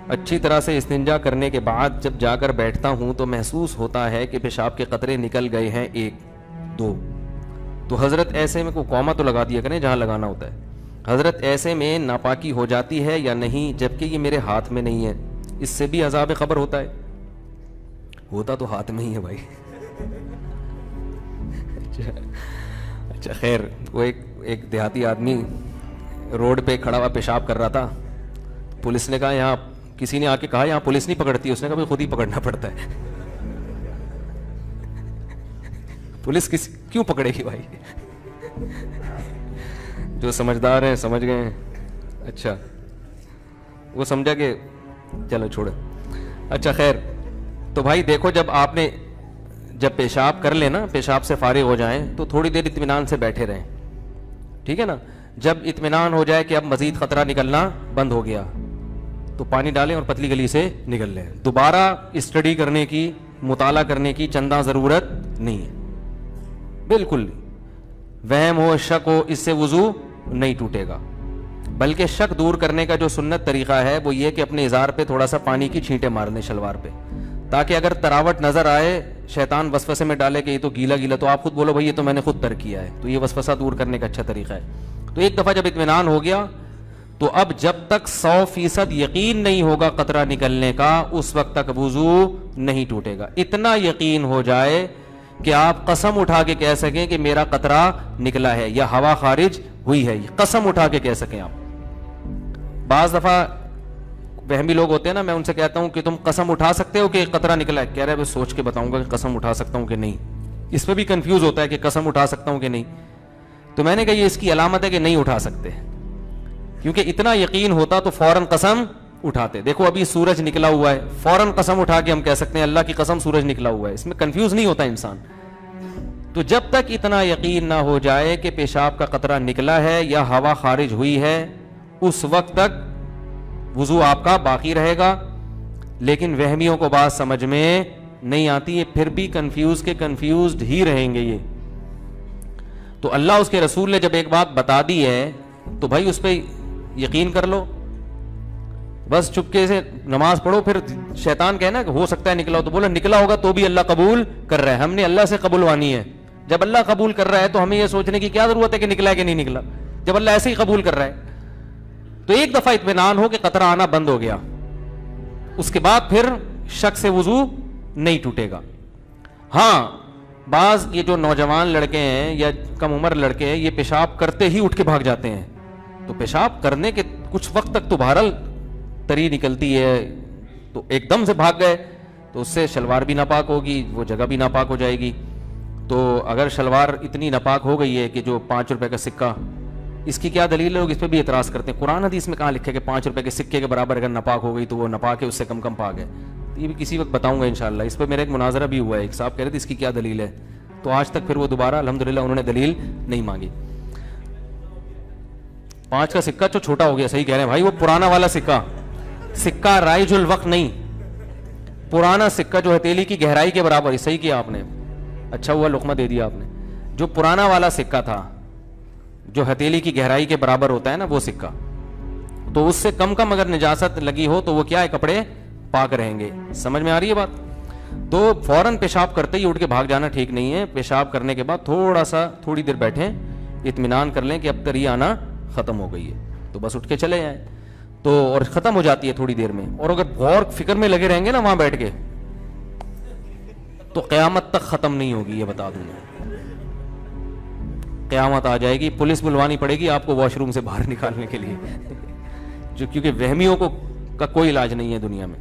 اچھی طرح سے استنجا کرنے کے بعد جب جا کر بیٹھتا ہوں تو محسوس ہوتا ہے کہ پیشاب کے قطرے نکل گئے ہیں 1 2. تو حضرت ایسے میں کوئی قوما تو لگا دیا کریں جہاں لگانا ہوتا ہے. حضرت ایسے میں ناپاکی ہو جاتی ہے یا نہیں، جبکہ یہ میرے ہاتھ میں نہیں ہے؟ اس سے بھی عذاب قبر ہوتا ہے؟ ہوتا تو ہاتھ میں ہی ہے بھائی. اچھا خیر، وہ ایک دیہاتی آدمی روڈ پہ کھڑا ہوا پیشاب کر رہا تھا. پولیس نے کہا یہاں، کسی نے آ کے کہا یہاں پولیس نہیں پکڑتی. اس نے کہا بھائی خود ہی پکڑنا پڑتا ہے. پولیس کیوں پکڑے گی بھائی؟ جو سمجھدار ہیں سمجھ گئے ہیں. اچھا وہ سمجھا کہ چلو چھوڑے. اچھا خیر، تو بھائی دیکھو جب پیشاب کر لیں نا، پیشاب سے فارغ ہو جائیں تو تھوڑی دیر اطمینان سے بیٹھے رہیں، ٹھیک ہے نا. جب اطمینان ہو جائے کہ اب مزید خطرہ نکلنا بند ہو گیا تو پانی ڈالیں اور پتلی گلی سے نکل لیں. دوبارہ اسٹڈی کرنے کی، مطالعہ کرنے کی چندہ ضرورت نہیں ہے، بالکل. وہم ہو، شک ہو، اس سے وضو نہیں ٹوٹے گا. بلکہ شک دور کرنے کا جو سنت طریقہ ہے وہ یہ کہ اپنے ازار پہ تھوڑا سا پانی کی چھینٹیں مار لیں شلوار پہ، تاکہ اگر تراوٹ نظر آئے، شیطان وسوسے میں ڈالے کہ یہ تو گیلا گیلا، تو آپ خود بولو بھائی یہ تو میں نے خود ترک کیا ہے. تو یہ وسوسہ دور کرنے کا اچھا طریقہ ہے. تو ایک دفعہ جب اطمینان ہو گیا تو اب جب تک 100% یقین نہیں ہوگا قطرہ نکلنے کا، اس وقت تک وضو نہیں ٹوٹے گا. اتنا یقین ہو جائے کہ آپ قسم اٹھا کے کہہ سکیں کہ میرا قطرہ نکلا ہے یا ہوا خارج ہوئی ہے، قسم اٹھا کے کہہ سکیں آپ. بعض دفعہ وہمی لوگ ہوتے ہیں نا، میں ان سے کہتا ہوں کہ تم قسم اٹھا سکتے ہو کہ قطرہ نکلا ہے؟ کہہ رہے ہیں سوچ کے بتاؤں گا کہ قسم اٹھا سکتا ہوں کہ نہیں. اس پہ بھی کنفیوز ہوتا ہے کہ قسم اٹھا سکتا ہوں کہ نہیں. تو میں نے کہا یہ اس کی علامت ہے کہ نہیں اٹھا سکتے، کیونکہ اتنا یقین ہوتا تو فوراً قسم اٹھاتے. دیکھو ابھی سورج نکلا ہوا ہے، فوراً قسم اٹھا کے ہم کہہ سکتے ہیں اللہ کی قسم سورج نکلا ہوا ہے. اس میں کنفیوز نہیں ہوتا انسان. تو جب تک اتنا یقین نہ ہو جائے کہ پیشاب کا قطرہ نکلا ہے یا ہوا خارج ہوئی ہے، اس وقت تک وضو آپ کا باقی رہے گا. لیکن وہمیوں کو بات سمجھ میں نہیں آتی ہے، پھر بھی کنفیوزڈ ہی رہیں گے یہ. تو اللہ اس کے رسول نے جب ایک بات بتا دی ہے تو بھائی اس پہ یقین کر لو. بس چپکے سے نماز پڑھو. پھر شیطان کہنا کہ ہو سکتا ہے نکلا ہو، تو بولا نکلا ہوگا تو بھی اللہ قبول کر رہا ہے. ہم نے اللہ سے قبولوانی ہے. جب اللہ قبول کر رہا ہے تو ہمیں یہ سوچنے کی کیا ضرورت ہے کہ نکلا ہے کہ نہیں نکلا، جب اللہ ایسے ہی قبول کر رہا ہے. تو ایک دفعہ اطمینان ہو کہ قطرہ آنا بند ہو گیا، اس کے بعد پھر شک سے وضو نہیں ٹوٹے گا. ہاں بعض یہ جو نوجوان لڑکے ہیں یا کم عمر لڑکے ہیں، یہ پیشاب کرتے ہی اٹھ کے بھاگ جاتے ہیں. تو پیشاب کرنے کے کچھ وقت تک تو بہرحال تری نکلتی ہے، تو ایک دم سے بھاگ گئے تو اس سے شلوار بھی ناپاک ہوگی، وہ جگہ بھی ناپاک ہو جائے گی. تو اگر شلوار اتنی ناپاک ہو گئی ہے کہ جو 5 روپے کا سکہ، اس کی کیا دلیل ہے؟ لوگ اس پہ بھی اعتراض کرتے ہیں. قرآن حدیث میں کہاں لکھے کہ 5 روپے کے سکے کے برابر اگر ناپاک ہو گئی تو وہ ناپاک ہے، اس سے کم پاک ہے. یہ بھی کسی وقت بتاؤں گا انشاءاللہ. اس پہ میرا ایک مناظرہ بھی ہوا ہے، ایک صاحب کہہ رہے تھے اس کی کیا دلیل ہے، تو آج تک پھر وہ دوبارہ الحمدللہ انہوں نے دلیل نہیں مانگی. 5 کا سکہ جو چھوٹا ہو گیا، صحیح کہہ رہے ہیں بھائی، وہ پرانا والا سکہ رائج الوقت نہیں، پرانا سکہ جو ہتھیلی کی گہرائی کے برابر. صحیح کیا آپ نے، اچھا ہوا لقمہ دے دیا آپ نے. جو پرانا والا سکہ تھا جو ہتھیلی کی گہرائی کے برابر ہوتا ہے نا، وہ سکہ، تو اس سے کم اگر نجاست لگی ہو تو وہ کیا ہے، کپڑے پاک رہیں گے. سمجھ میں آ رہی ہے بات؟ تو فوراً پیشاب کرتے ہی اٹھ کے بھاگ جانا ٹھیک نہیں ہے. پیشاب کرنے کے بعد تھوڑی دیر بیٹھیں، اطمینان کر لیں کہ اب تری آنا ختم ہو گئی ہے، تو بس اٹھ کے چلے جائیں. تو اور ختم ہو جاتی ہے تھوڑی دیر میں. اور اگر غور فکر میں لگے رہیں گے نا وہاں بیٹھ کے، تو قیامت تک ختم نہیں ہوگی. یہ بتا دوں میں، قیامت آ جائے گی، پولیس بلوانی پڑے گی آپ کو واش روم سے باہر نکالنے کے لیے. کیونکہ وہمیوں کا کوئی علاج نہیں ہے دنیا میں.